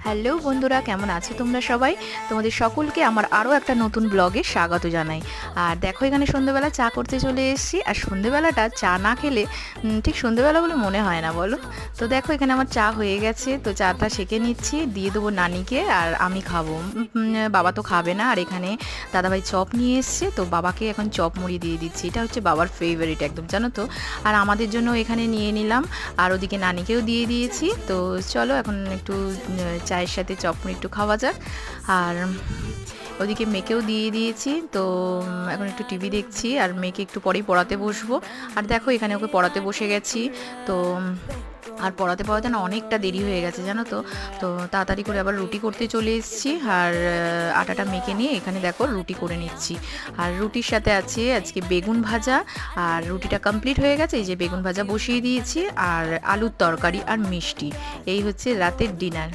Hello বন্ধুরা, কেমন আছো তোমরা সবাই? তোমাদের সকলকে আমার আরও একটা নতুন ব্লগে স্বাগত জানাই। আর দেখো, এখানে সন্ধ্যেবেলা চা করতে চলে এসেছি। আর সন্ধ্যেবেলাটা চা না খেলে ঠিক সন্ধ্যেবেলা বলে মনে হয় না, বলো? তো দেখো, এখানে আমার চা হয়ে গেছে, তো চাটা সেঁকে নিচ্ছি, দিয়ে দেবো নানিকে, আর আমি খাবো। বাবা তো খাবে না। আর এখানে দাদাভাই চপ নিয়ে এসছে, তো বাবাকে এখন চপ মুড়ি দিয়ে দিচ্ছি। এটা হচ্ছে বাবার ফেভারিট একদম, জানো তো। আর আমাদের জন্য এখানে নিয়ে নিলাম, আর ওদিকে নানিকেও দিয়ে দিয়েছি। তো চলো এখন একটু চায়ের সাথে চপ মুড়ি একটু খাওয়া যাক। আর ওদিকে মেয়েকেও দিয়ে দিয়েছি। তো এখন একটু টিভি দেখছি, আর মেয়েকে একটু পরেই পড়াতে বসবো। আর দেখো, এখানে ওকে পড়াতে বসে গেছি। তো আর পড়াতে পড়াতে না অনেকটা দেরি হয়ে গেছে, জানো তো। তো তাড়াতাড়ি করে আবার রুটি করতে চলে এসেছি, আর আটাটা মেখে নিয়ে এখানে দেখো রুটি করে নিচ্ছি। আর রুটির সাথে আছে আজকে বেগুন ভাজা। আর রুটিটা কমপ্লিট হয়ে গেছে, এই যে বেগুন ভাজা বসিয়ে দিয়েছি, আর আলুর তরকারি আর মিষ্টি। এই হচ্ছে রাতের ডিনার।